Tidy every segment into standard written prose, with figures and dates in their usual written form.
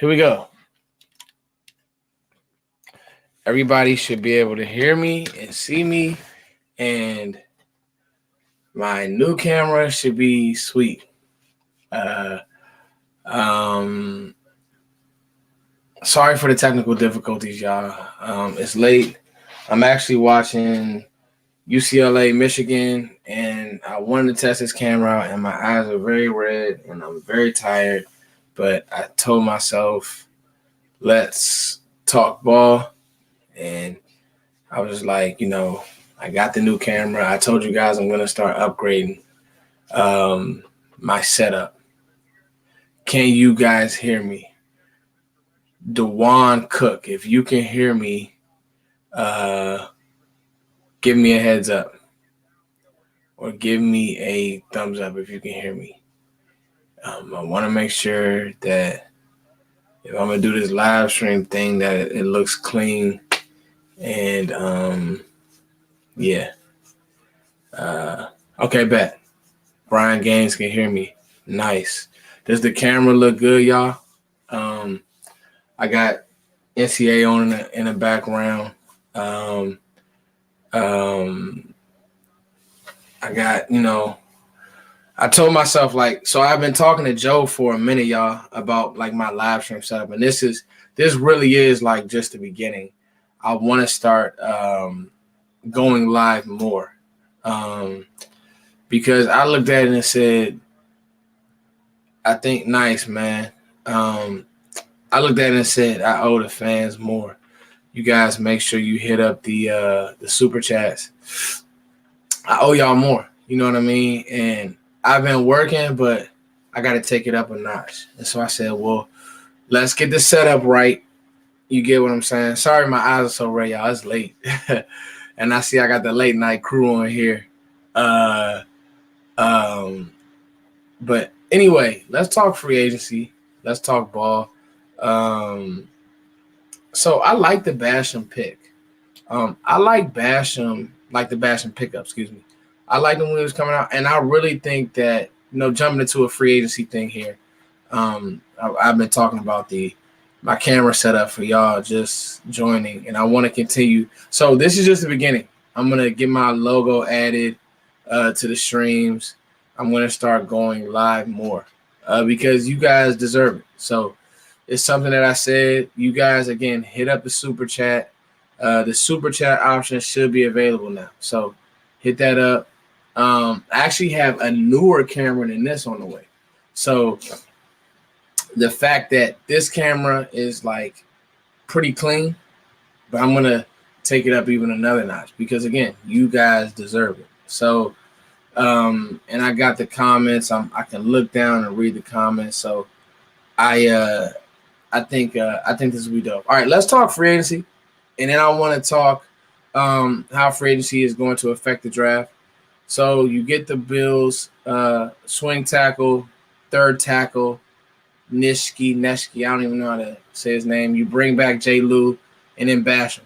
Here we go. Everybody should be able to hear me and see me, and my new camera should be sweet. Uh, um, Sorry for the technical difficulties, y'all. It's late. I'm actually watching UCLA, Michigan, and I wanted to test this camera out, and my eyes are very red, and I'm very tired. But I told myself, let's talk ball, and I was like, I got the new camera. I told you guys I'm gonna start upgrading my setup. Can you guys hear me? Dewan Cook, if you can hear me, uh, give me a heads up or give me a thumbs up if you can hear me. I want to make sure that if I'm gonna do this live stream thing, that it looks clean and yeah. Okay, bet. Brian Gaines can hear me. Nice. Does the camera look good, y'all? I got NCA on in the background. Um, um, I got, I told myself so I've been talking to Joe for a minute, y'all, about like my live stream setup. And this really is like just the beginning. I want to start going live more. Because I looked at it and said, I think nice, man. I looked at it and said, I owe the fans more. You guys make sure you hit up the super chats. I owe y'all more. You know what I mean? And I've been working, but I got to take it up a notch. And so I said, well, let's get this set up right. You get what I'm saying? Sorry, my eyes are so red, y'all. It's late. And I see I got the late night crew on here. But anyway, let's talk free agency. Let's talk ball. So I like the Basham pick. I like Basham, like the Basham pickup, excuse me. I like him when he was coming out, and I really think that, jumping into a free agency thing here, I've been talking about my camera setup for y'all just joining, and I want to continue. So this is just the beginning. I'm going to get my logo added to the streams. I'm going to start going live more because you guys deserve it. So it's something that I said. You guys, again, hit up the super chat. The super chat option should be available now. So hit that up. I actually have a newer camera than this on the way. So the fact that this camera is like pretty clean, but I'm going to take it up even another notch because, again, you guys deserve it. So, and I got the comments. I can look down and read the comments. So I think this will be dope. All right, let's talk free agency. And then I want to talk how free agency is going to affect the draft. So you get the Bills swing tackle, third tackle, Neshke. I don't even know how to say his name. You bring back J. Lou and then Basham.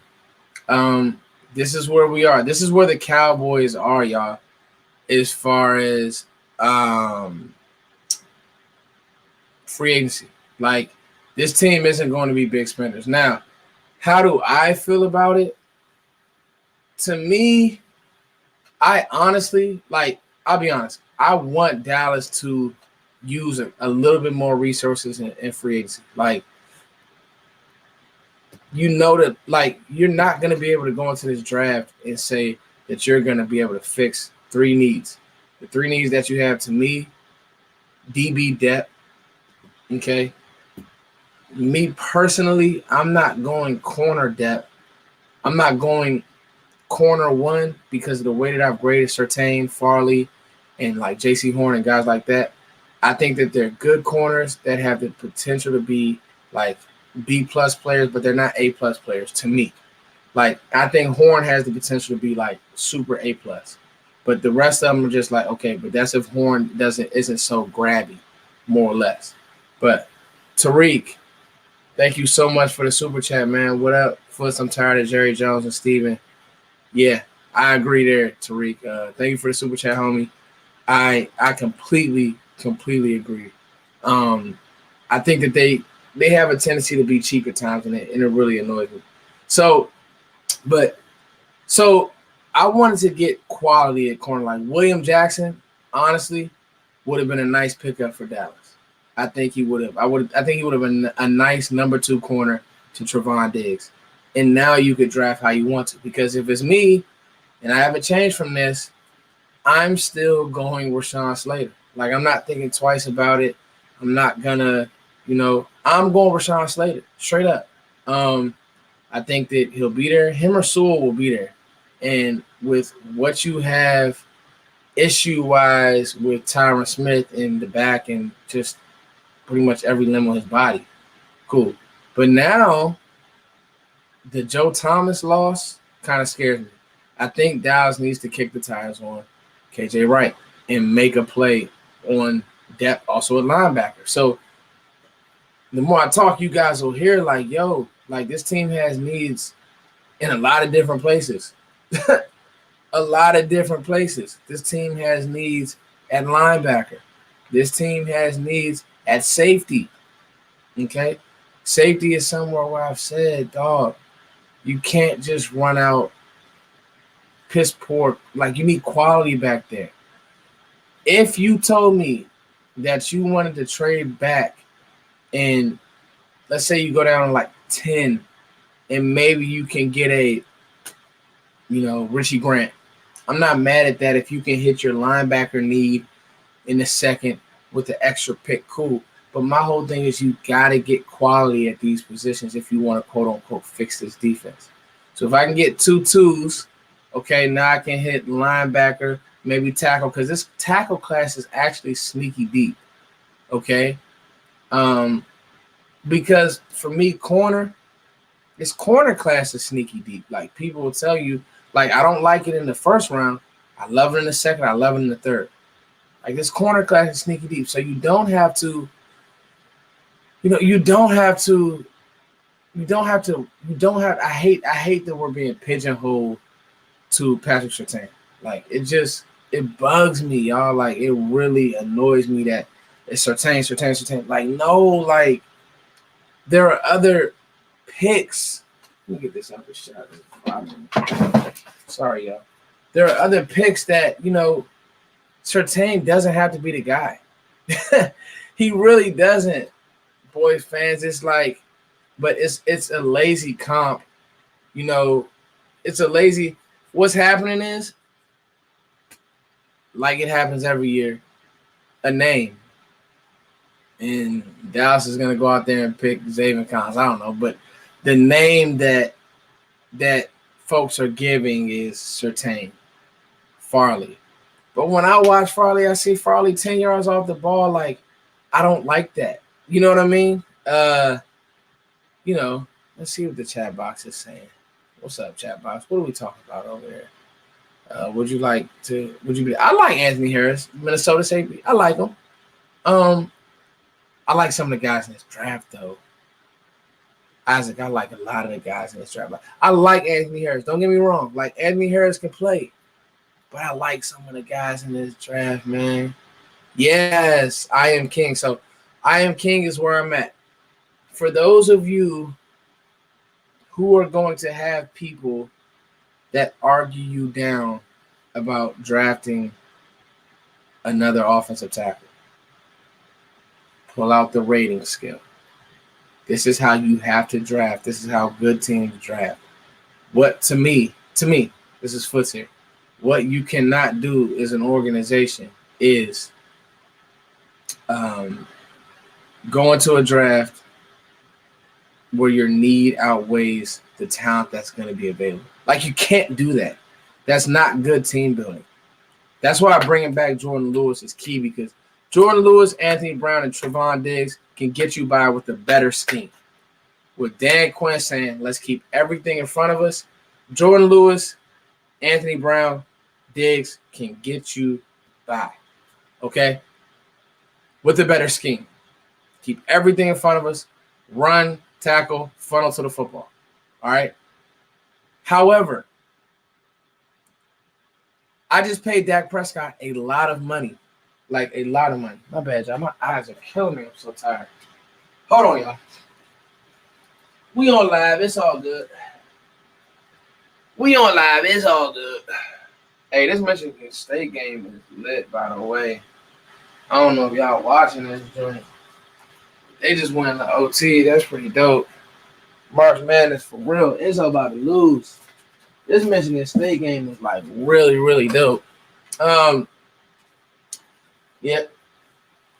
This is where we are. This is where the Cowboys are, y'all, as far as free agency. Like, this team isn't going to be big spenders. Now, how do I feel about it? To me, I honestly, I'll be honest, I want Dallas to use a little bit more resources in free agency. That, you're not going to be able to go into this draft and say that you're going to be able to fix three needs. The three needs that you have, to me, DB depth, okay? Me personally, I'm not going corner depth. I'm not going corner one because of the way that I've graded Surtain, Farley, and like J.C. Horn and guys like that. I think that they're good corners that have the potential to be like B-plus players, but they're not A-plus players to me. Like, I think Horn has the potential to be like super A-plus. But the rest of them are just like, okay, but that's if Horn isn't so grabby, more or less. But Tariq, thank you so much for the super chat, man. What up, Foots? I'm tired of Jerry Jones and Steven. Yeah, I agree there, Tariq. Thank you for the super chat, homie. I completely agree. I think that they have a tendency to be cheap at times, and it really annoys me. So, but so I wanted to get quality at corner. Like William Jackson, honestly, would have been a nice pickup for Dallas. I think he would have. I think he would have been a nice number 2 corner to Trevon Diggs. And now you could draft how you want to. Because if it's me, and I haven't changed from this, I'm still going Rashawn Slater. Like, I'm not thinking twice about it. I'm not gonna, I'm going Rashawn Slater straight up. I think that he'll be there. Him or Sewell will be there. And with what you have issue-wise with Tyron Smith in the back and just pretty much every limb on his body, cool. But now the Joe Thomas loss kind of scares me. I think Dallas needs to kick the tires on KJ Wright and make a play on depth, also a linebacker. So the more I talk, you guys will hear like, yo, like this team has needs in a lot of different places. A lot of different places. This team has needs at linebacker. This team has needs at safety. Okay? Safety is somewhere where I've said, dog, you can't just run out piss poor. Like, you need quality back there. If you told me that you wanted to trade back and let's say you go down to like 10 and maybe you can get a, Richie Grant. I'm not mad at that. If you can hit your linebacker need in the second with the extra pick, cool. But my whole thing is you got to get quality at these positions if you want to, quote unquote, fix this defense. So if I can get 2 2s, okay, now I can hit linebacker, maybe tackle, because this tackle class is actually sneaky deep, okay? Because for me, this corner class is sneaky deep. Like, people will tell you, like, I don't like it in the first round. I love it in the second. I love it in the third. Like, this corner class is sneaky deep. So you don't have to, I hate that we're being pigeonholed to Patrick Surtain. Like, it bugs me, y'all. Like, it really annoys me that it's Surtain. Like, no, like, there are other picks. Let me get this other shot. Sorry, y'all. There are other picks that, Surtain doesn't have to be the guy. He really doesn't, boys, fans. It's like, but it's a lazy comp. It's a lazy. What's happening is, like it happens every year, a name. And Dallas is going to go out there and pick Zaven Collins. I don't know, but the name that folks are giving is Surtain, Farley. But when I watch Farley, I see Farley 10 yards off the ball. Like, I don't like that. You know what I mean? Let's see what the chat box is saying. What's up, chat box? What are we talking about over there? I like Anthony Harris, Minnesota safety. I like him. I like some of the guys in this draft, though. Isaac, I like a lot of the guys in this draft. I like Anthony Harris. Don't get me wrong. Like, Anthony Harris can play. But I like some of the guys in this draft, man. Yes, I am king. So, I am king is where I'm at. For those of you who are going to have people that argue you down about drafting another offensive tackle, pull out the rating scale. This is how you have to draft. This is how good teams draft. What to me, this is Foots here. What you cannot do as an organization is go into a draft where your need outweighs the talent that's going to be available. Like, you can't do that. That's not good team building. That's why bringing back Jordan Lewis is key, because Jordan Lewis, Anthony Brown, and Trevon Diggs can get you by with a better scheme. With Dan Quinn saying, let's keep everything in front of us, Jordan Lewis, Anthony Brown, Diggs can get you by, okay? With a better scheme. Keep everything in front of us, run, tackle, funnel to the football, all right? However, I just paid Dak Prescott a lot of money. Like, a lot of money. My bad, y'all. My eyes are killing me. I'm so tired. Hold on, y'all. We on live. It's all good. We on live. It's all good. Hey, this Michigan State game is lit, by the way. I don't know if y'all watching this joint. They just won the OT. That's pretty dope. March Madness for real. It's about to lose. This Michigan State game is like really, really dope. Yeah,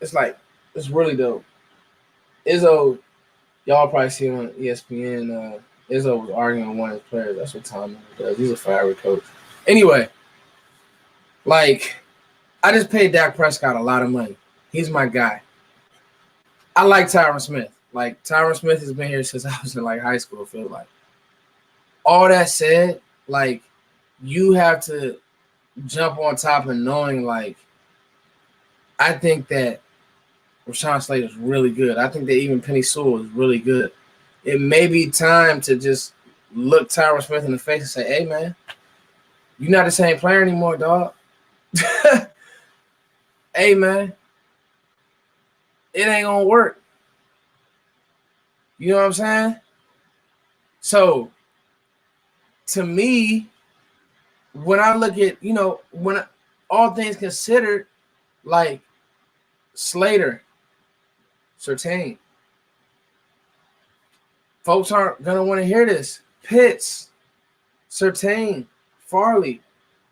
it's really dope. Izzo, y'all probably see him on ESPN. Izzo was arguing with one of his players. That's what Tom does. He's a fiery coach. Anyway, like, I just paid Dak Prescott a lot of money. He's my guy. I like Tyron Smith. Like, Tyron Smith has been here since I was in, like, high school, I feel like. All that said, like, you have to jump on top of knowing, like, I think that Rashawn Slater is really good. I think that even Penny Sewell is really good. It may be time to just look Tyron Smith in the face and say, hey, man, you're not the same player anymore, dog. Hey, man, it ain't going to work. You know what I'm saying? So, to me, when I look at, all things considered, like Slater, Surtain, folks aren't going to want to hear this. Pitts, Surtain, Farley.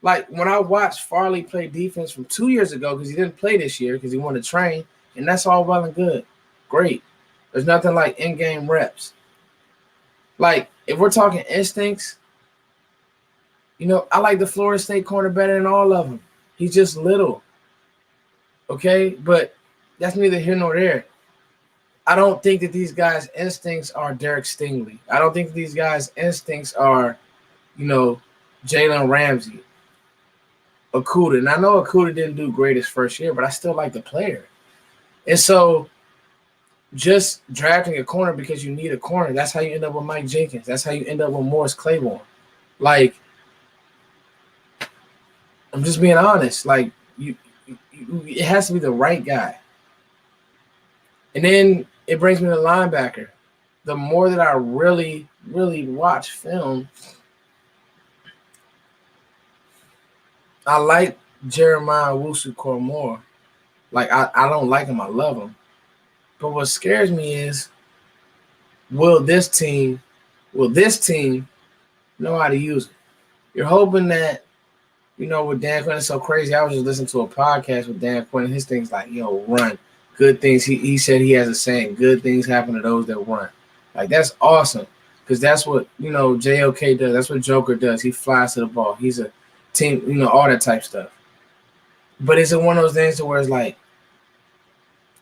Like, when I watched Farley play defense from 2 years ago, because he didn't play this year because he wanted to train, and that's all well and good. Great. There's nothing like in-game reps. Like, if we're talking instincts, I like the Florida State corner better than all of them. He's just little. Okay? But that's neither here nor there. I don't think that these guys' instincts are Derek Stingley. I don't think these guys' instincts are, Jalen Ramsey, Okuda. And I know Okuda didn't do great his first year, but I still like the player. And so just drafting a corner because you need a corner, that's how you end up with Mike Jenkins. That's how you end up with Morris Claiborne. Like, I'm just being honest. Like, it has to be the right guy. And then it brings me to linebacker. The more that I really, really watch film, I like Jeremiah Owusu-Koramoah. Like, I don't like him. I love him. But what scares me is, will this team know how to use it? You're hoping that, with Dan Quinn, it's so crazy. I was just listening to a podcast with Dan Quinn, and his thing's like, run. Good things. He said he has a saying, good things happen to those that run. Like, that's awesome, because that's what, JOK does. That's what Joker does. He flies to the ball. He's a team, all that type stuff. But is it one of those things where it's like,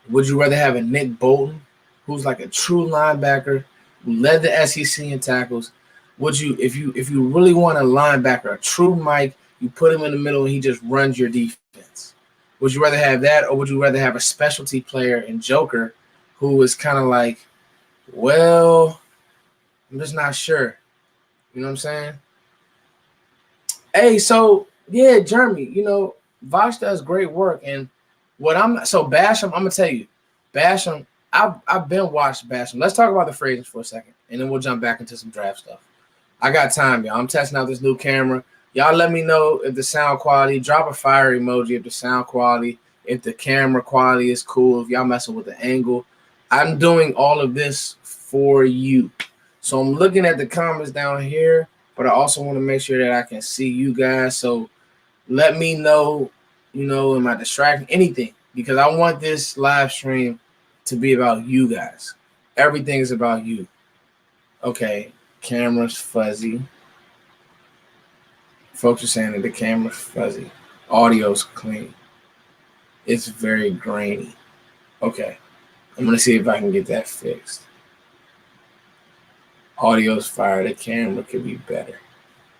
would you rather have a Nick Bolton, who's like a true linebacker, who led the SEC in tackles? Would you, if you really want a linebacker, a true Mike, you put him in the middle and he just runs your defense? Would you rather have that, or would you rather have a specialty player in Joker who is kind of like, well, I'm just not sure. You know what I'm saying? Hey, so, yeah, Jeremy, Vosh does great work. And Bashum, I'm going to tell you, Bashum, I've been watching Bashum. Let's talk about the phrases for a second, and then we'll jump back into some draft stuff. I got time, y'all. I'm testing out this new camera. Y'all let me know if the sound quality, drop a fire emoji if the sound quality, if the camera quality is cool, if y'all messing with the angle. I'm doing all of this for you. So I'm looking at the comments down here, but I also want to make sure that I can see you guys. So let me know, am I distracting anything? Because I want this live stream to be about you guys. Everything is about you. Okay, camera's fuzzy. Folks are saying that the camera's fuzzy. Audio's clean. It's very grainy. Okay, I'm going to see if I can get that fixed. Audio's fire. The camera could be better.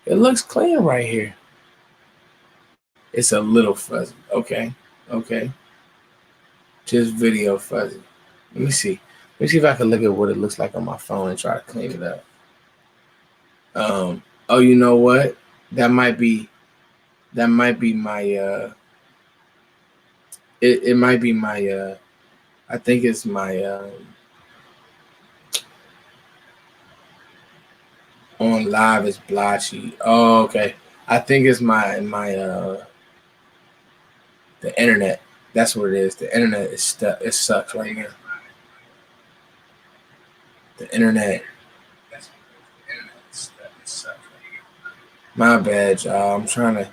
It looks clean right here. It's a little fuzzy. Okay. Just video fuzzy. Let me see. Let me see if I can look at what it looks like on my phone and try to clean it up. Oh, you know what? That might be my it might be my I think it's my on live is blotchy. Oh, okay. I think it's my the internet. That's what it is. The internet is stuck. It sucks right now. The internet. My bad, y'all. I'm trying to.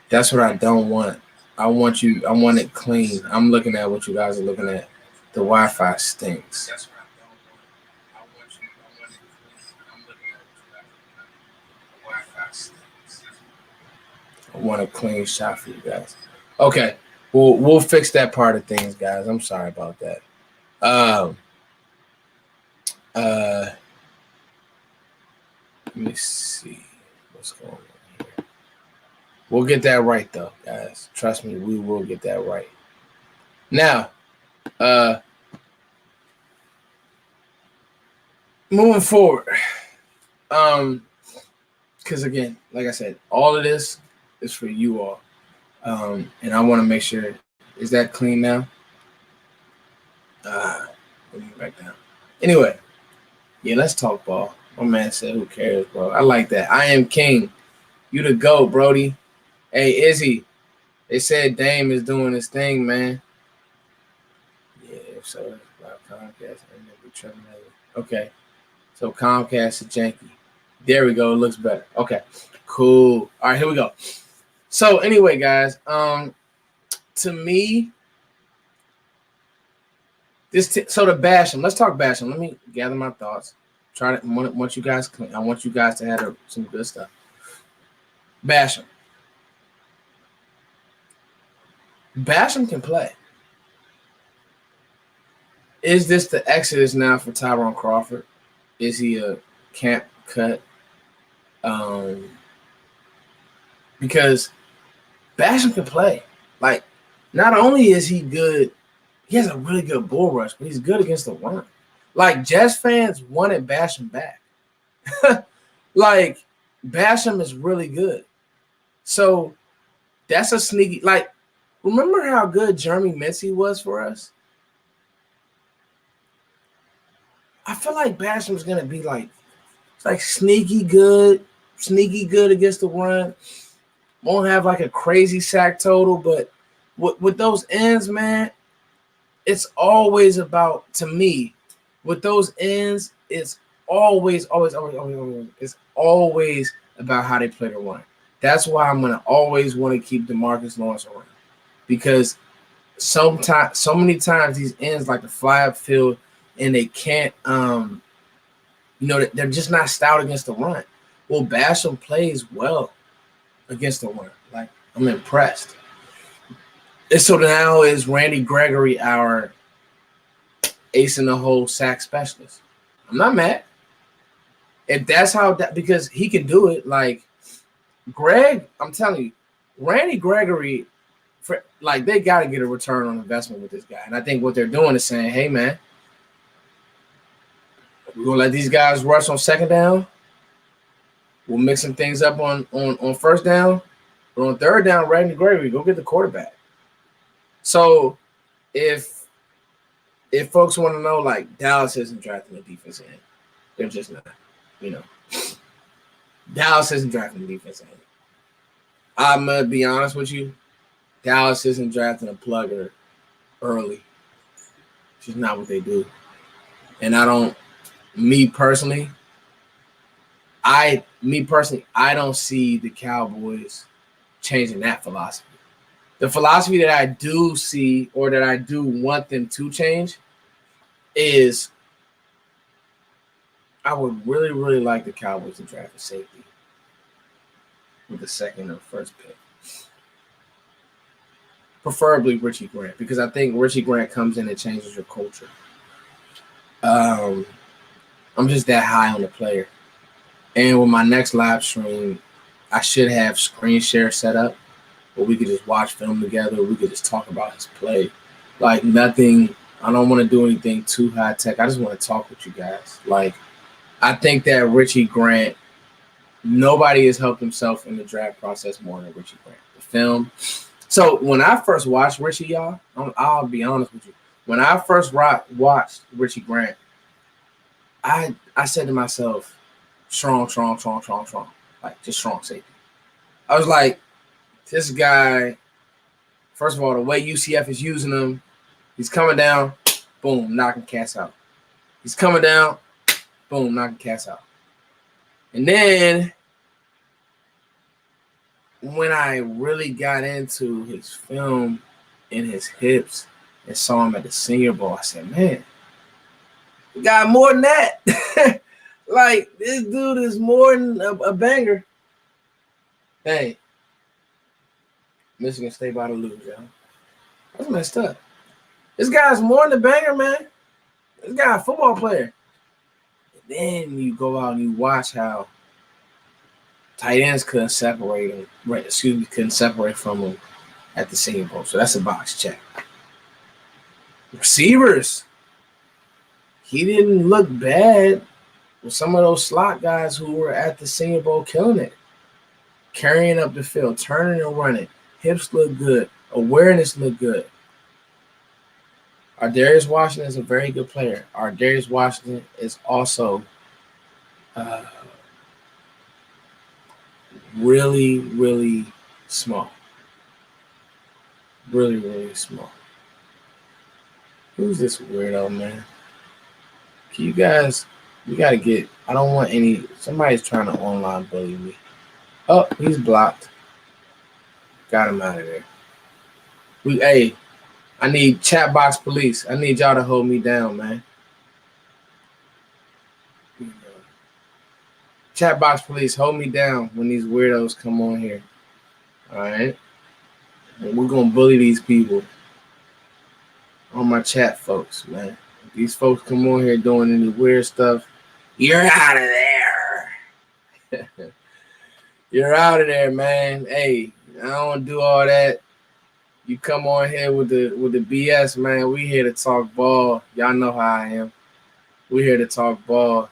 That's what I don't want. I want you. I want it clean. I'm looking at what you guys are looking at. The Wi-Fi stinks. I want a clean shot for you guys. Okay, we'll fix that part of things, guys. I'm sorry about that. Um. Let me see what's going on here. We'll get that right, though, guys. Trust me, we will get that right. Now, moving forward, because again, like I said, all of this is for you all, and I want to make sure. Is that clean now? Let me get back down. Anyway, yeah, let's talk ball. My man said, "Who cares, bro?" I like that. I am king. You the GOAT, Brody. Hey, Izzy. They said Dame is doing his thing, man. Yeah, so Comcast. Okay. So Comcast is janky. There we go. It looks better. Okay. Cool. All right, here we go. So anyway, guys, to me, so the Basham. Let's talk Basham. Let me gather my thoughts. I want you guys to have some good stuff. Basham. Basham can play. Is this the exodus now for Tyrone Crawford? Is he a camp cut? Because Basham can play. Like, not only is he good, he has a really good bull rush, but he's good against the run. Like, Jazz fans wanted Basham back. Like, Basham is really good. So that's a sneaky. Like, remember how good Jeremy Mincy was for us? I feel like Basham's gonna be like sneaky good against the run. Won't have like a crazy sack total, but with those ends, man, it's always about, to me, with those ends, it's always it's always about how they play the run. That's why I'm gonna always want to keep DeMarcus Lawrence around, because so many times these ends like to fly upfield and they can't, they're just not stout against the run. Well, Basham plays well against the run. Like, I'm impressed. And so now is Randy Gregory our ace in the hole sack specialist? I'm not mad. If that's because he can do it. Like, Greg, I'm telling you, Randy Gregory, they got to get a return on investment with this guy. And I think what they're doing is saying, hey, man, we're going to let these guys rush on second down. We'll mix some things up on first down. But on third down, Randy Gregory, go get the quarterback. So if folks want to know, like, Dallas isn't drafting a defense end. They're just not, Dallas isn't drafting a defense end. I'm going to be honest with you. Dallas isn't drafting a plugger early. It's just not what they do. And me personally, I don't see the Cowboys changing that philosophy. The philosophy that I do see, or that I do want them to change, is I would really, really like the Cowboys to draft a safety with the second or first pick. Preferably Richie Grant, because I think Richie Grant comes in and changes your culture. I'm just that high on the player. And with my next live stream, I should have screen share set up where we could just watch film together. We could just talk about his play. Like, nothing, I don't want to do anything too high tech. I just want to talk with you guys. Like, I think that Richie Grant, nobody has helped himself in the draft process more than Richie Grant. The film. So when I first watched Richie, y'all, I'll be honest with you. When I first watched Richie Grant, I said to myself, Strong. Like, just strong safety. I was like, this guy, first of all, the way UCF is using him, he's coming down, boom, knocking cats out. He's coming down, boom, knocking cats out. And then when I really got into his film and his hips and saw him at the Senior Bowl, I said, man, we got more than that. Like, this dude is more than a banger. Hey, Michigan State about to lose, y'all. That's messed up. This guy's more than a banger, man. This guy a football player. And then you go out and you watch how tight ends couldn't separate him. Couldn't separate from him at the Senior Bowl. So that's a box check. Receivers. He didn't look bad with some of those slot guys who were at the Senior Bowl killing it. Carrying up the field, turning and running. Hips look good. Awareness look good. Darius Washington is a very good player. Darius Washington is also really, really small. Really, really small. Who's this weirdo, man? Can you guys, we got to get, I don't want somebody's trying to online bully me. Oh, he's blocked. Got him out of there. Hey, I need chat box police. I need y'all to hold me down, man. Chat box police, hold me down when these weirdos come on here. All right? And we're going to bully these people. All my chat folks, man. If these folks come on here doing any weird stuff, you're out of there. You're out of there, man. Hey, I don't do all that. You come on here with the BS, man. We here to talk ball. Y'all know how I am. We here to talk ball.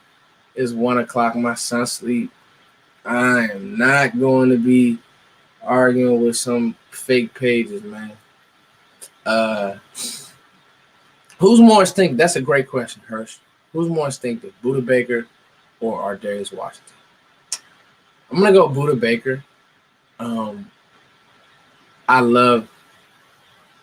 It's 1 o'clock. My son sleep. I am not going to be arguing with some fake pages, man. Who's more instinctive? That's a great question, Hirsch. Who's more instinctive, Buda Baker or Darius Washington? I'm gonna go Buda Baker. I love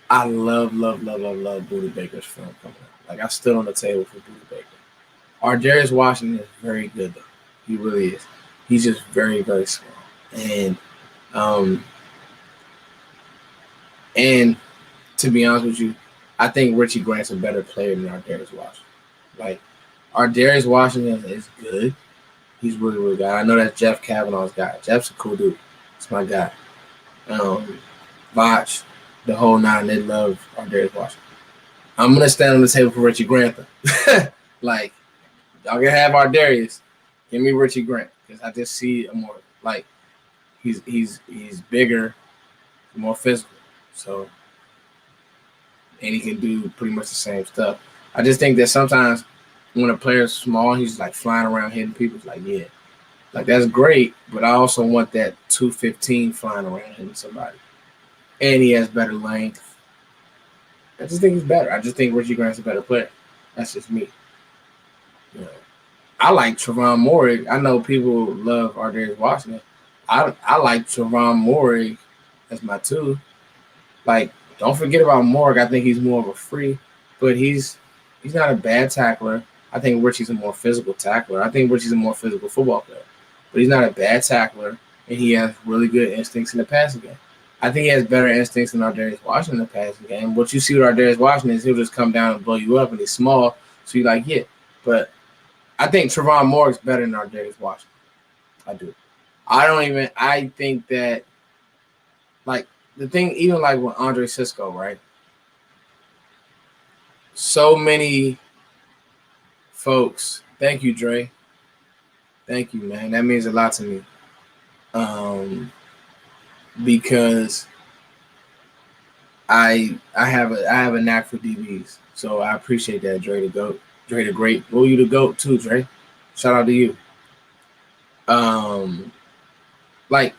Buda Baker's film coming out. Like, I stood on the table for Buda Baker. Darius Washington is very good, though. He really is. He's just very, very small. And to be honest with you, I think Richie Grant's a better player than Darius Washington. Like, Darius Washington is good. He's really, really good. I know that's Jeff Kavanaugh's guy. Jeff's a cool dude. It's my guy. Vach, the whole nine, they love Darius Washington. I'm going to stand on the table for Richie Grant, though. Like, y'all can have Darius. Give me Richie Grant. Because I just see a more, like, he's bigger, more physical. So, and he can do pretty much the same stuff. I just think that sometimes when a player's small, he's like flying around hitting people. It's like, yeah, like, that's great, but I also want that 215 flying around hitting somebody. And he has better length. I just think he's better. I just think Richie Grant's a better player. That's just me. You know, I like Trevon Moehrig. I know people love Darius Washington. I like Trevon Moehrig as my two. Like, don't forget about Moehrig. I think he's more of a free, but he's not a bad tackler. I think Richie's a more physical tackler. I think Richie's a more physical football player, but he's not a bad tackler, and he has really good instincts in the passing game. I think he has better instincts than Darius Washington in the passing game. What you see with Darius Washington is he'll just come down and blow you up, and he's small, so you're like, yeah. But I think Trevon Moehrig's better than Darius Washington. I do. I think that, like, the thing, even like with Andre Sisco, right? So many folks, thank you, Dre. Thank you, man. That means a lot to me. Because I have a knack for DBs. So I appreciate that, Dre the GOAT. Dre the Great. Well, you the GOAT too, Dre. Shout out to you. Like,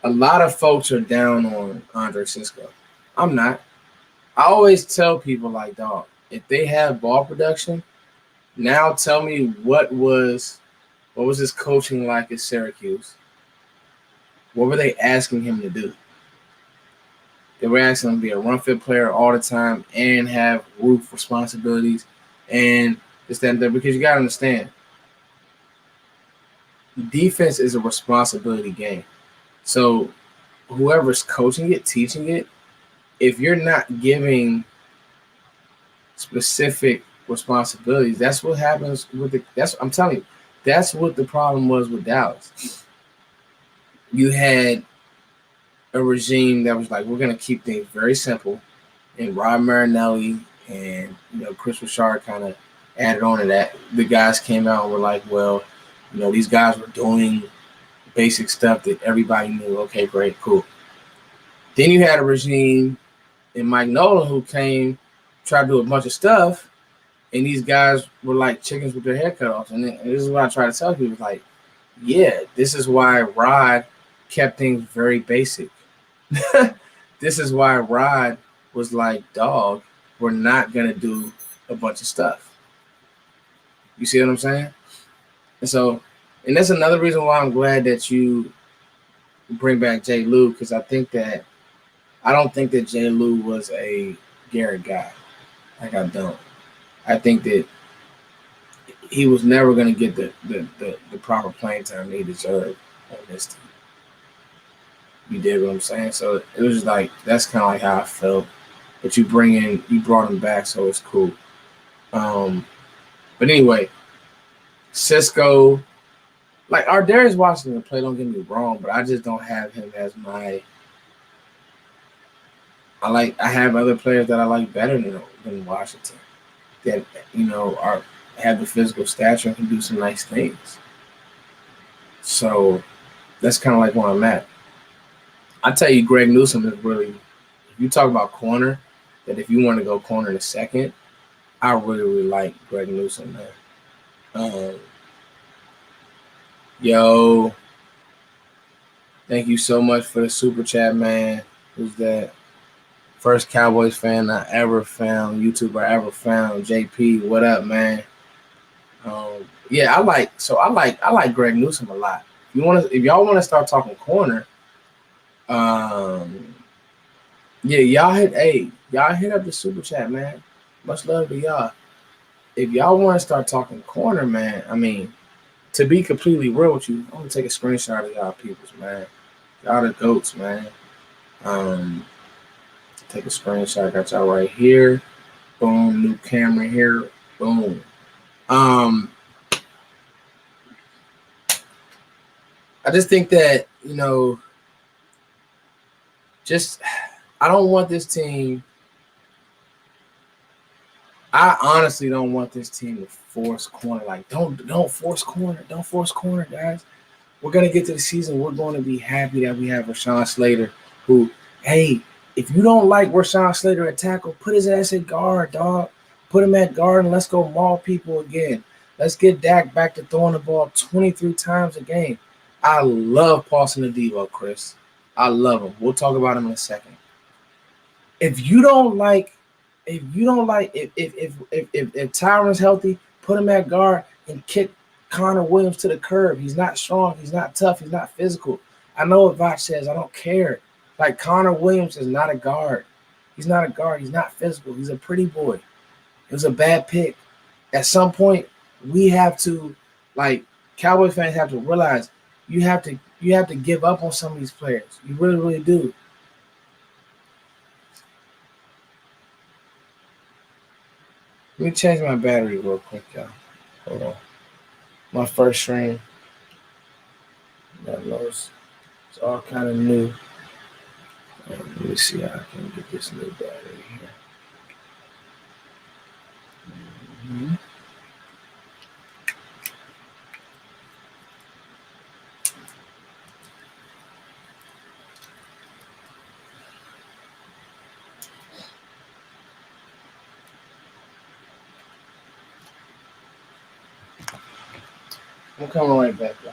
a lot of folks are down on Andre Sisco. I'm not. I always tell people, like, dog, if they have ball production, now tell me what was What was his coaching like at Syracuse? What were they asking him to do? They were asking him to be a run fit player all the time and have roof responsibilities and this, that, and that. Because you got to understand, defense is a responsibility game. So whoever's coaching it, teaching it, if you're not giving specific responsibilities, that's what happens with the. That's I'm telling you, that's what the problem was with Dallas. You had a regime that was like, we're gonna keep things very simple, and Rob Marinelli and Chris Richard kind of added on to that. The guys came out and were like, well, these guys were doing basic stuff that everybody knew. Okay, great, cool. Then you had a regime in Mike Nolan who came, tried to do a bunch of stuff, and these guys were like chickens with their head cut off. And this is what I try to tell people: like, yeah, this is why Rod kept things very basic. This is why Rod was like, dog, we're not gonna do a bunch of stuff. You see what I'm saying? And so, and that's another reason why I'm glad that you bring back Jay Lou, because I don't think that Jay Lou was a Garrett guy. Like, I don't. I think that he was never going to get the proper playing time he deserved on this team. You did what I'm saying? So it was just like, that's kind of like how I felt. But you brought him back, so it's cool. But anyway, Cisco, like our Darius Washington play, don't get me wrong, but I just don't have him as my. I have other players that I like better than Washington that have the physical stature and can do some nice things. So that's kind of like where I'm at. I tell you, Greg Newsome is really. If you talk about corner, that if you want to go corner in a second, I really like Greg Newsome, man. Yo, thank you so much for the super chat, man. Who's that? First Cowboys fan I ever found, YouTuber I ever found. JP, what up, man? Yeah, I like Greg Newsome a lot. If y'all want to start talking corner, yeah, y'all hit up the super chat, man. Much love to y'all. If y'all want to start talking corner, man, I mean, to be completely real with you, I'm gonna take a screenshot of y'all peoples, man. Y'all the goats, man. Take a screenshot. I got y'all right here. Boom. New camera here. Boom. I just think that just I don't want this team. I honestly don't want this team to force corner. Like, don't force corner. Don't force corner, guys. We're gonna get to the season. We're going to be happy that we have Rashawn Slater, who, hey, if you don't like Rashawn Slater at tackle, put his ass at guard, dog. Put him at guard and let's go maul people again. Let's get Dak back to throwing the ball 23 times a game. I love Paulson Adebo, Chris. I love him. We'll talk about him in a second. If Tyron's healthy, put him at guard and kick Connor Williams to the curb. He's not strong. He's not tough. He's not physical. I know what Voch says. I don't care. Like, Connor Williams is not a guard. He's not a guard. He's not physical. He's a pretty boy. It was a bad pick. At some point, we have to, like, Cowboys fans have to realize you have to give up on some of these players. You really, really do. Let me change my battery real quick, y'all. Hold on. My first stream. That knows it's all kind of new. Let me see how I can get this new battery here. Mm-hmm. I'm coming right back, y'all.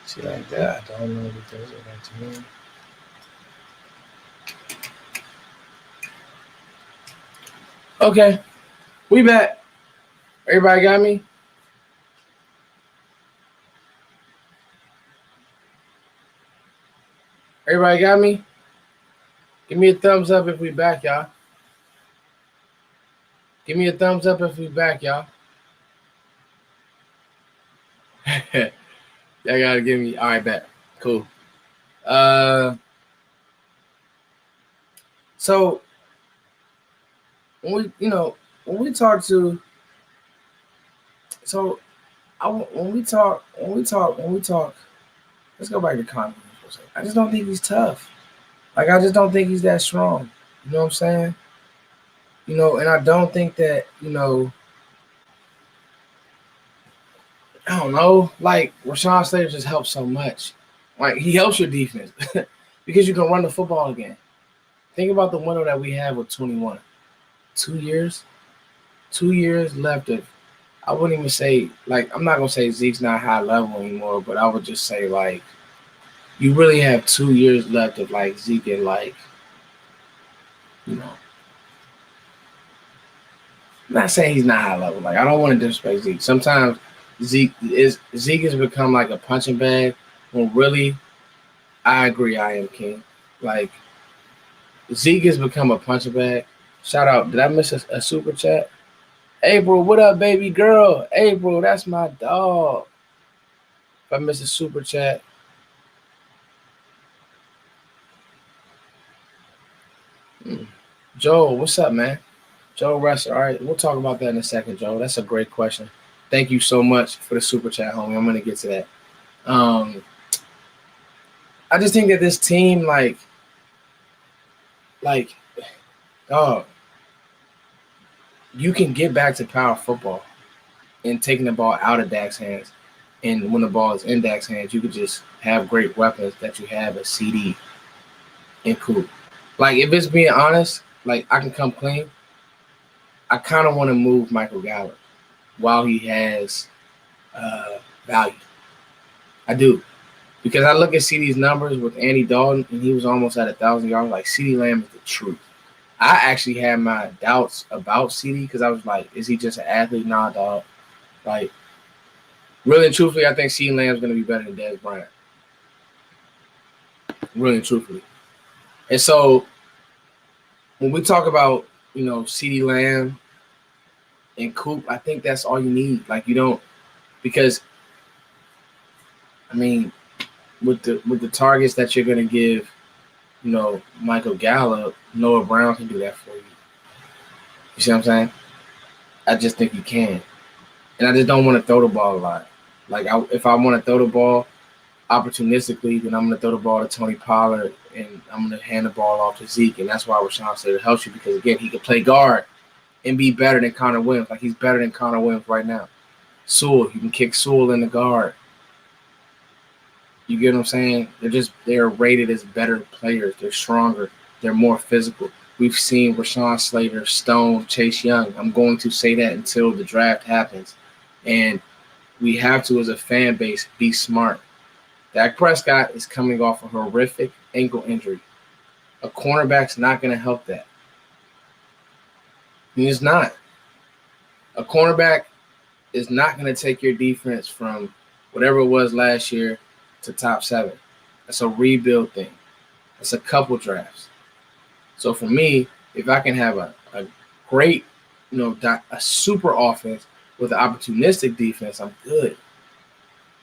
See like that. I don't know what those are like to me. Okay, we back. Everybody got me? Everybody got me? Give me a thumbs up if we back, y'all. Give me a thumbs up if we back, y'all. Y'all gotta give me. All right, bet. Cool. Uh, so when when we talk to, so when we talk, let's go back to Conley for a second. I just don't think he's tough. Like I just don't think he's that strong. You know what I'm saying? And I don't think that I don't know. Like Rashawn Slater just helps so much. Like he helps your defense because you can run the football again. Think about the window that we have with 21. 2 years, 2 years left of. I wouldn't even say like I'm not gonna say Zeke's not high level anymore, but I would just say like you really have 2 years left of like Zeke and like you know. I'm not saying he's not high level. Like I don't want to disrespect Zeke. Sometimes Zeke has become like a punching bag when really I agree I am king. Like Zeke has become a punching bag. Shout out. Did I miss a super chat? April, what up, baby girl? April, that's my dog. If I miss a super chat. Joe, what's up, man? Joe Russell. All right, we'll talk about that in a second, Joe. That's a great question. Thank you so much for the super chat, homie. I'm gonna get to that. I just think that this team, like, dog, you can get back to power football and taking the ball out of Dak's hands. And when the ball is in Dak's hands, you could just have great weapons that you have as CD and Coop. Like, if it's being honest, like, I can come clean. I kind of want to move Michael Gallup while he has value. I do. Because I look at CD's numbers with Andy Dalton, and he was almost at 1,000 yards. Like, CD Lamb is the truth. I actually had my doubts about CD because I was like, is he just an athlete? Nah, dog. Like, really and truthfully, I think CD Lamb's going to be better than Dez Bryant. Really and truthfully. And so, when we talk about, CD Lamb and Coop, I think that's all you need. Like, you don't, because, I mean, with the targets that you're going to give, Michael Gallup, Noah Brown can do that for you. You see what I'm saying? I just think you can. And I just don't want to throw the ball a lot. Like, if I want to throw the ball opportunistically, then I'm going to throw the ball to Tony Pollard, and I'm going to hand the ball off to Zeke. And that's why Rashawn Slater helps you because, again, he can play guard and be better than Connor Williams. Like, he's better than Connor Williams right now. Sewell, you can kick Sewell in the guard. You get what I'm saying? They're rated as better players. They're stronger. They're more physical. We've seen Rashawn Slater, Stone, Chase Young. I'm going to say that until the draft happens. And we have to, as a fan base, be smart. Dak Prescott is coming off a horrific ankle injury. A cornerback's not going to help that. He's not. A cornerback is not going to take your defense from whatever it was last year to top 7. That's a rebuild thing. That's a couple drafts. So for me, if I can have a great, a super offense with an opportunistic defense, I'm good.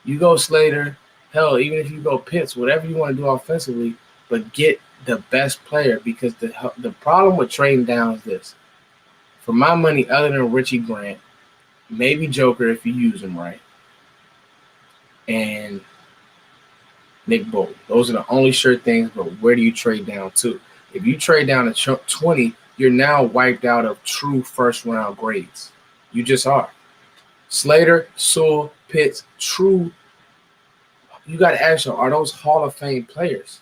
You go Slater, hell, even if you go Pitts, whatever you want to do offensively, but get the best player because the problem with trading down is this. For my money, other than Richie Grant, maybe Joker if you use him right, and Nick Bolton. Those are the only sure things, but where do you trade down to? If you trade down to 20, you're now wiped out of true first-round grades. You just are. Slater, Sewell, Pitts, true. You got to ask yourself, are those Hall of Fame players?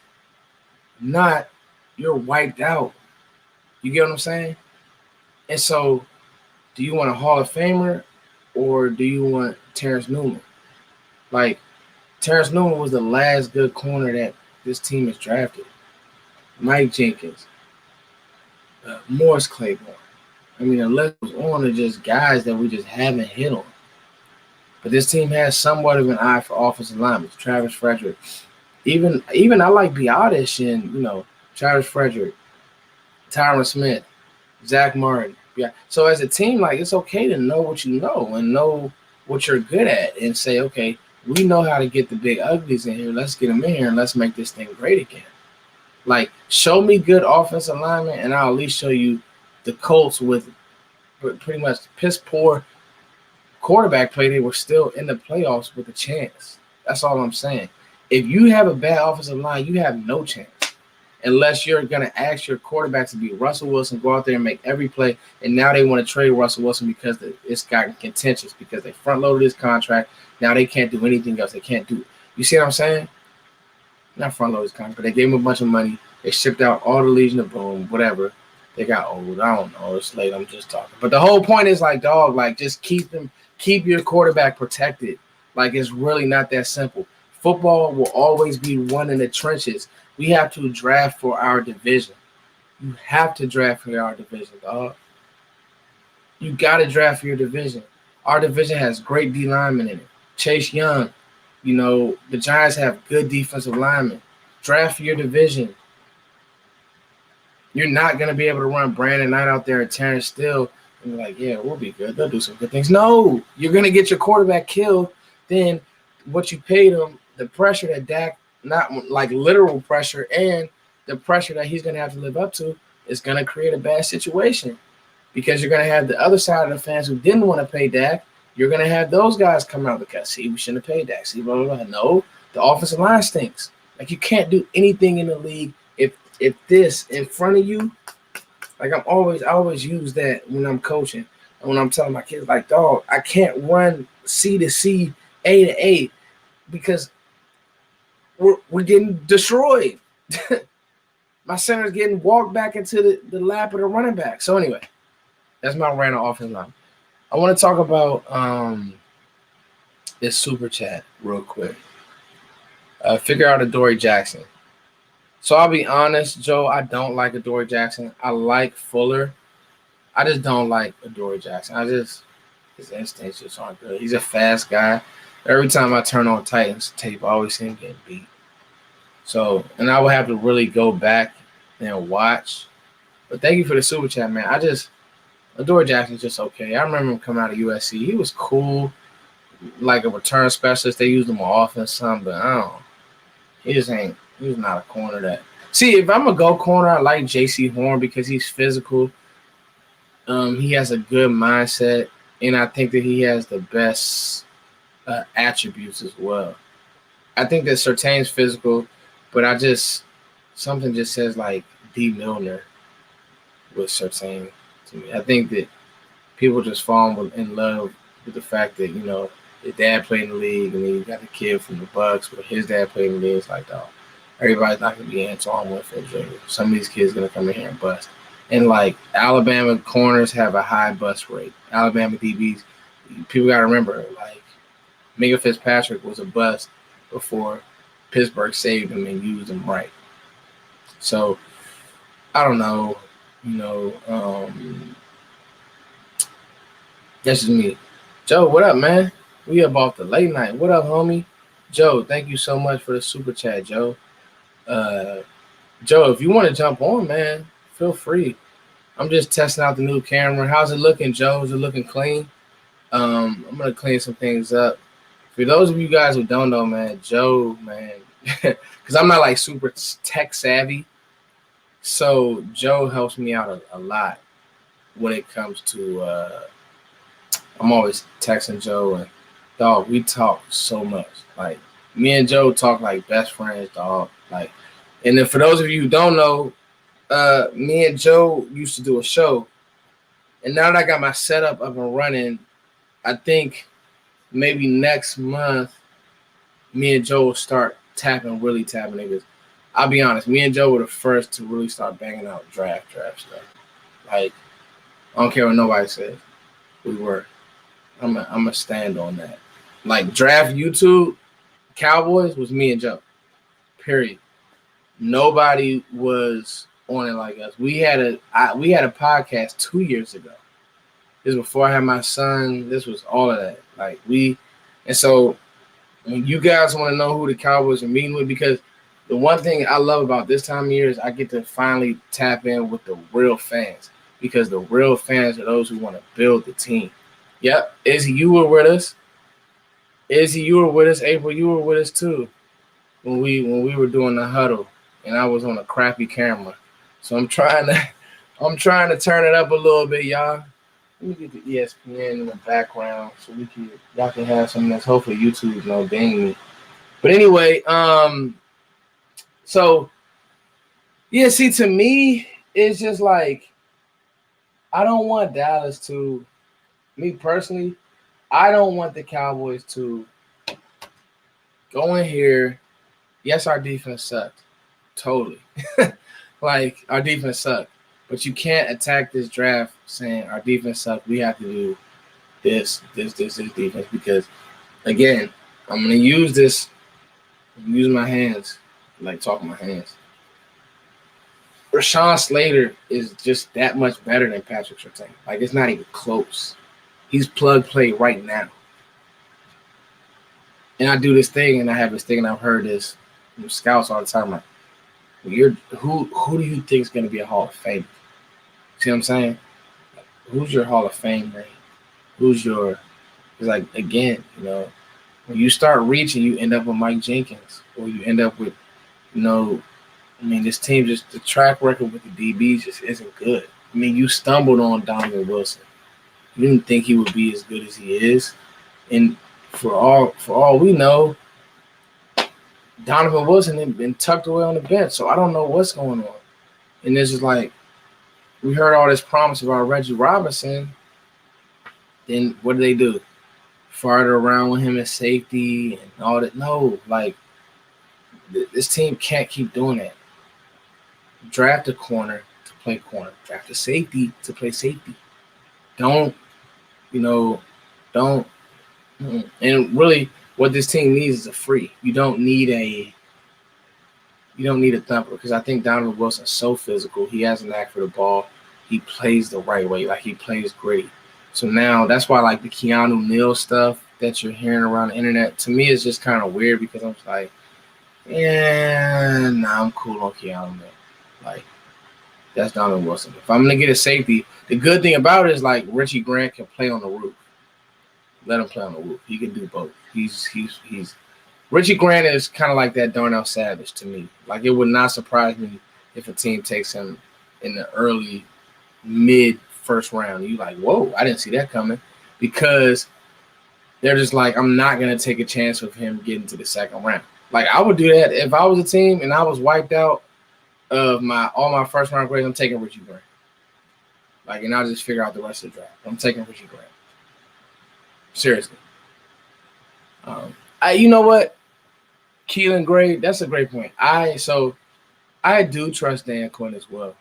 Not, you're wiped out. You get what I'm saying? And so, do you want a Hall of Famer or do you want Terrence Newman? Like, Terrence Newman was the last good corner that this team has drafted. Mike Jenkins, Morris Claiborne. I mean, the list was on of just guys that we just haven't hit on. But this team has somewhat of an eye for offensive linemen. Travis Frederick. Even I like Biotish and, Travis Frederick, Tyron Smith, Zach Martin. Yeah. So as a team, like, it's okay to know what you know and know what you're good at and say, okay, we know how to get the big uglies in here. Let's get them in here and let's make this thing great again. Like, show me good offensive linemen and I'll at least show you the Colts with pretty much piss poor quarterback play. They were still in the playoffs with a chance. That's all I'm saying. If you have a bad offensive line, you have no chance. Unless you're going to ask your quarterback to be Russell Wilson, go out there and make every play. And now they want to trade Russell Wilson because it's gotten contentious because they front-loaded his contract. Now they can't do anything else. They can't do it. You see what I'm saying? Not front-loaded his contract, but they gave him a bunch of money. They shipped out all the Legion of Boom, whatever. They got old. I don't know. It's late. I'm just talking. But the whole point is, like, dog, like, just keep your quarterback protected. Like, it's really not that simple. Football will always be won in the trenches. We have to draft for our division. You have to draft for our division, dog. You got to draft for your division. Our division has great D linemen in it. Chase Young, the Giants have good defensive linemen. Draft for your division. You're not going to be able to run Brandon Knight out there and Terrence Steele and be like, yeah, we'll be good. They'll do some good things. No, you're going to get your quarterback killed. Then what you paid him, the pressure that Dak, not like literal pressure, and the pressure that he's going to have to live up to is going to create a bad situation because you're going to have the other side of the fans who didn't want to pay Dak. You're going to have those guys come out because, see, we shouldn't have paid Dak. See, blah, blah, blah. No, the offensive line stinks. Like, you can't do anything in the league if this in front of you. Like, I always use that when I'm coaching and when I'm telling my kids, like, dog, I can't run C to C, A to A because we're getting destroyed. My center's getting walked back into the lap of the running back. So anyway, that's my rant on offensive line. I want to talk about this super chat real quick. Figure out Adoree Jackson. So I'll be honest, Joe, I don't like Adoree Jackson. I like Fuller. I just don't like Adoree Jackson. His instincts just aren't good. He's a fast guy. Every time I turn on Titans tape, I always see him getting beat. So, and I would have to really go back and watch. But thank you for the super chat, man. Adoree Jackson's just okay. I remember him coming out of USC. He was cool, like a return specialist. They used him on offense some, but I don't know. He was not a corner that. See, if I'm a go corner, I like J.C. Horn because he's physical. He has a good mindset, and I think that he has the best attributes as well. I think that Surtain's physical, but something just says like D. Milner with Surtain to me. I think that people just fall in love with the fact that, his dad played in the league and then you got a kid from the Bucks where his dad played in the league. It's like, dog, everybody's not going to be Antoine Winfield Jr. Some of these kids are going to come in here and bust. And, like, Alabama corners have a high bust rate. Alabama DBs, people got to remember, like, Minka Fitzpatrick was a bust before Pittsburgh saved him and used him right. So, I don't know. That's just me. Joe, what up, man? We up off the late night. What up, homie? Joe, thank you so much for the super chat, Joe. Joe, if you want to jump on, man, feel free. I'm just testing out the new camera. How's it looking, Joe? Is it looking clean? I'm going to clean some things up. For those of you guys who don't know, man, Joe, man, because I'm not like super tech savvy. So Joe helps me out a lot when it comes to I'm always texting Joe and dog, we talk so much. Like me and Joe talk like best friends, dog. Like, and then for those of you who don't know, me and Joe used to do a show. And now that I got my setup up and running, I think maybe next month, me and Joe will start really tapping niggas. I'll be honest, me and Joe were the first to really start banging out draft stuff. Like, I don't care what nobody says. We were. I'm a stand on that. Like, draft YouTube, Cowboys was me and Joe. Period. Nobody was on it like us. We had a podcast 2 years ago. This was before I had my son. This was all of that. And so when you guys want to know who the Cowboys are meeting with, because the one thing I love about this time of year is I get to finally tap in with the real fans, because the real fans are those who want to build the team. Yep, Izzy, you were with us. Izzy, you were with us. April, you were with us too when we were doing the huddle, and I was on a crappy camera. So I'm trying to turn it up a little bit, y'all. Let me get the ESPN in the background so y'all can have some of this. Hopefully YouTube no dang me. But anyway, so yeah, see, to me, it's just like I don't want Dallas to, me personally, I don't want the Cowboys to go in here. Yes, our defense sucked. Totally. Like, our defense sucked. But you can't attack this draft saying our defense sucked. We have to do this defense, because, again, I'm going to use this. Use my hands. Like, talking my hands. Rashawn Slater is just that much better than Patrick Surtain. Like, it's not even close. He's plug play right now. And I do this thing, and I have this thing, and I've heard this from scouts all the time. Like, who do you think is going to be a Hall of Famer? See what I'm saying? Like, who's your Hall of Fame ring? Who's your? It's like, again, when you start reaching, you end up with Mike Jenkins, or you end up with, this team, just the track record with the DBs just isn't good. I mean, you stumbled on Donovan Wilson. You didn't think he would be as good as he is, and for all we know, Donovan Wilson had been tucked away on the bench, so I don't know what's going on. And this is like, we heard all this promise about Reggie Robinson. Then what do? Fart around with him as safety and all that. No, like, this team can't keep doing that. Draft a corner to play corner. Draft a safety to play safety. Don't. And really, what this team needs is a free. You don't need a thumper, because I think Donovan Wilson's so physical. He has a knack for the ball. He plays the right way. Like, he plays great. So now that's why, like, the Keanu Neal stuff that you're hearing around the internet, to me, is just kind of weird, because I'm just like, I'm cool on Keanu Neal. Like, that's Donovan Wilson. If I'm going to get a safety, the good thing about it is, like, Richie Grant can play on the roof. Let him play on the roof. He can do both. He's Richie Grant is kind of like that Darnell Savage to me. Like, it would not surprise me if a team takes him in the early, mid first round. You like, whoa, I didn't see that coming, because they're just like, I'm not going to take a chance with him getting to the second round. Like, I would do that if I was a team and I was wiped out of all my first round grades. I'm taking Richie Grant. Like, and I'll just figure out the rest of the draft. I'm taking Richie Grant. Seriously. You know what? Keelan Gray, that's a great point. I do trust Dan Quinn as well.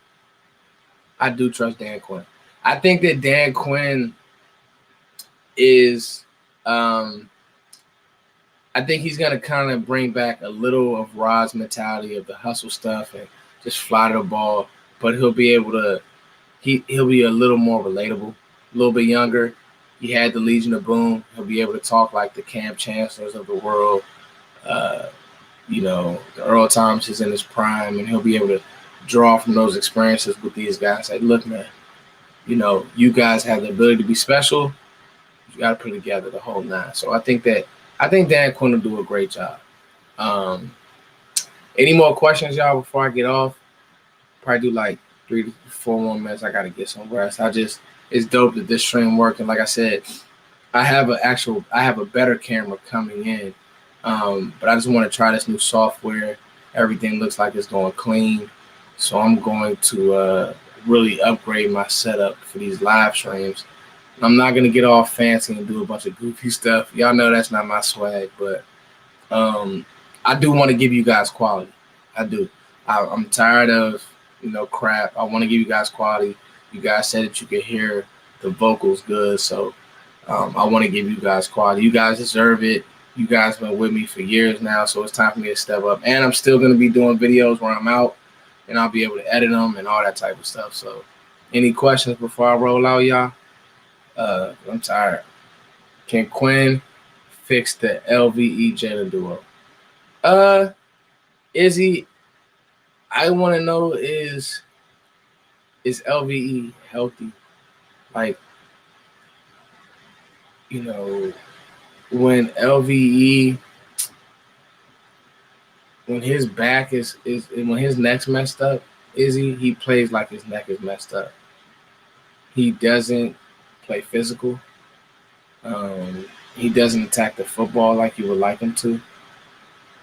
I do trust Dan Quinn. I think that Dan Quinn is I think he's gonna kind of bring back a little of Rod's mentality of the hustle stuff and just fly to the ball, but he'll be able to he'll be a little more relatable, a little bit younger. He had the Legion of Boom. He'll be able to talk like the Cam Chancellors of the world. The Earl Thomas is in his prime, and he'll be able to draw from those experiences with these guys. Like, look, man, you guys have the ability to be special. You got to put together the whole nine. So I think Dan Quinn will do a great job. Any more questions, y'all, before I get off? Probably do like 3 to 4 more minutes. I got to get some rest. It's dope that this stream worked. And like I said, I have a better camera coming in. But I just want to try this new software. Everything looks like it's going clean. So I'm going to really upgrade my setup for these live streams. I'm not going to get all fancy and do a bunch of goofy stuff. Y'all know that's not my swag, but I do want to give you guys quality. I do. I'm tired of, crap. I want to give you guys quality. You guys said that you could hear the vocals good, so I want to give you guys quality. You guys deserve it. You guys been with me for years now, so it's time for me to step up. And I'm still going to be doing videos where I'm out, and I'll be able to edit them and all that type of stuff. So, any questions before I roll out, y'all? I'm tired. Can Quinn fix the LVE Jalen duo? Izzy, I want to know is LVE healthy? Like, you know, when LVE, when his back is when his neck's messed up, he plays like his neck is messed up. He doesn't play physical. He doesn't attack the football like you would like him to.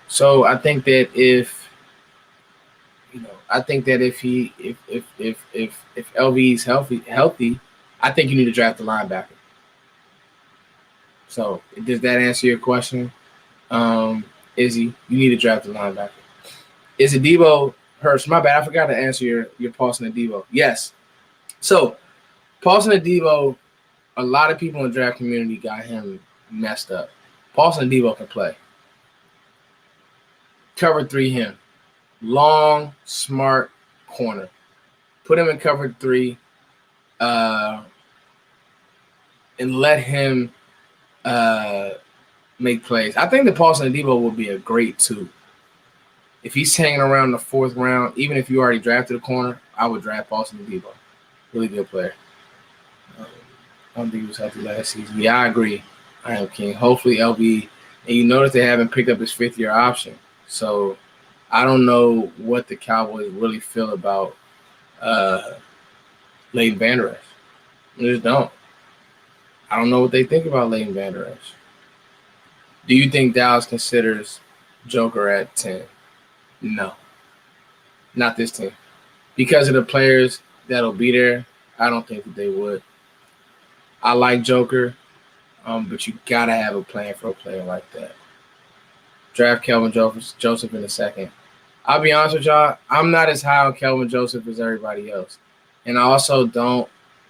So I think that if LV is healthy, I think you need to draft a linebacker. So does that answer your question, Izzy? You need to draft a linebacker. Is it Debo Hurst? My bad, I forgot to answer your Paulson Adebo. Yes. So Paulson Adebo, a lot of people in the draft community got him messed up. Paulson Adebo can play. Cover 3 him. Long, smart corner. Put him in cover 3 and let him make plays. I think that Paulson Adebo will be a great 2. If he's hanging around the 4th round, even if you already drafted a corner, I would draft Paulson Adebo. Really good player. I don't think he was healthy last season. Yeah, I agree. I am King. Hopefully LB. And you notice they haven't picked up his 5th-year option. So I don't know what the Cowboys really feel about Leighton Vander Esch. I just don't. I don't know what they think about Leighton Vander Esch. Do you think Dallas considers Joker at 10? No. Not this team. Because of the players that'll be there, I don't think that they would. I like Joker, but you got to have a plan for a player like that. Draft Kelvin Joseph in a second. I'll be honest with y'all, I'm not as high on Kelvin Joseph as everybody else. And I also don't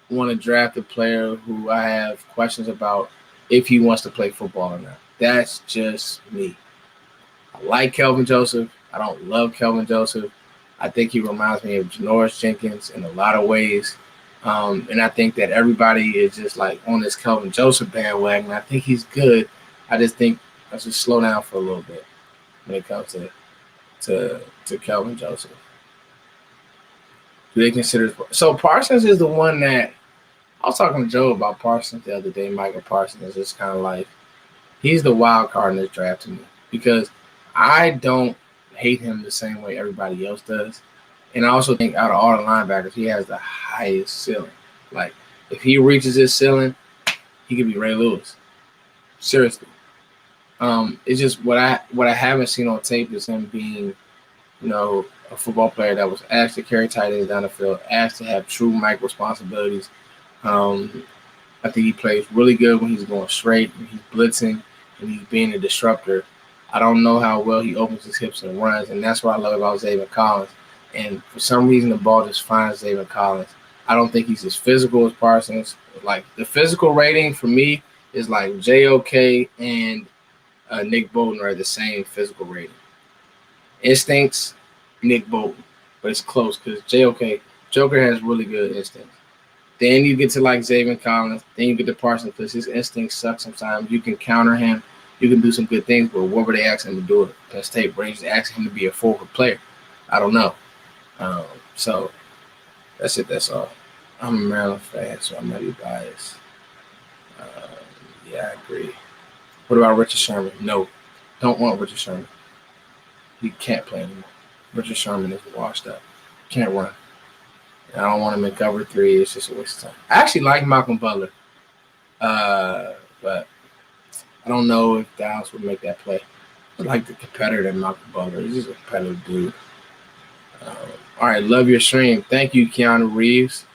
want to draft a player who I have questions about if he wants to play football or not. That's just me. I like Kelvin Joseph. I don't love Kelvin Joseph. I think he reminds me of Janoris Jenkins in a lot of ways. And I think that everybody is just like on this Kelvin Joseph bandwagon. I think he's good. I just think let's just slow down for a little bit when it comes to Kelvin Joseph. Do they consider so Parsons is the one that I was talking to Joe about Parsons the other day. Michael Parsons is just kind of like he's the wild card in this draft to me because I don't hate him the same way everybody else does. And I also think out of all the linebackers, he has the highest ceiling. Like, if he reaches his ceiling, he could be Ray Lewis. Seriously. It's just what I haven't seen on tape is him being, a football player that was asked to carry tight ends down the field, asked to have true mic responsibilities. I think he plays really good when he's going straight, when he's blitzing, and he's being a disruptor. I don't know how well he opens his hips and runs, and that's what I love about Zaven Collins. And for some reason, the ball just finds Zaven Collins. I don't think he's as physical as Parsons. Like, the physical rating for me is like JOK and Nick Bolton are the same physical rating. Instincts, Nick Bolton. But it's close because Joker has really good instincts. Then you get to like Zaven Collins. Then you get to Parsons because his instincts suck sometimes. You can counter him. You can do some good things, but what were they asking him to do? Penn State Braves asking him to be a forward player. I don't know. So that's it. That's all. I'm a Maryland fan, so I might be biased. Yeah, I agree. What about Richard Sherman? No, don't want Richard Sherman. He can't play anymore. Richard Sherman is washed up. Can't run. I don't want him in cover 3. It's just a waste of time. I actually like Malcolm Butler, but I don't know if Dallas would make that play. I like the competitor than Malcolm Butler. He's just a competitive dude. All right, love your stream. Thank you, Keanu Reeves.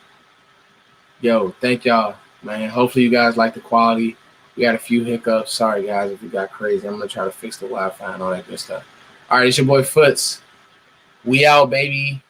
Yo, thank y'all, man. Hopefully you guys like the quality. We got a few hiccups. Sorry, guys, if we got crazy. I'm going to try to fix the Wi-Fi and all that good stuff. All right, it's your boy Foots. We out, baby.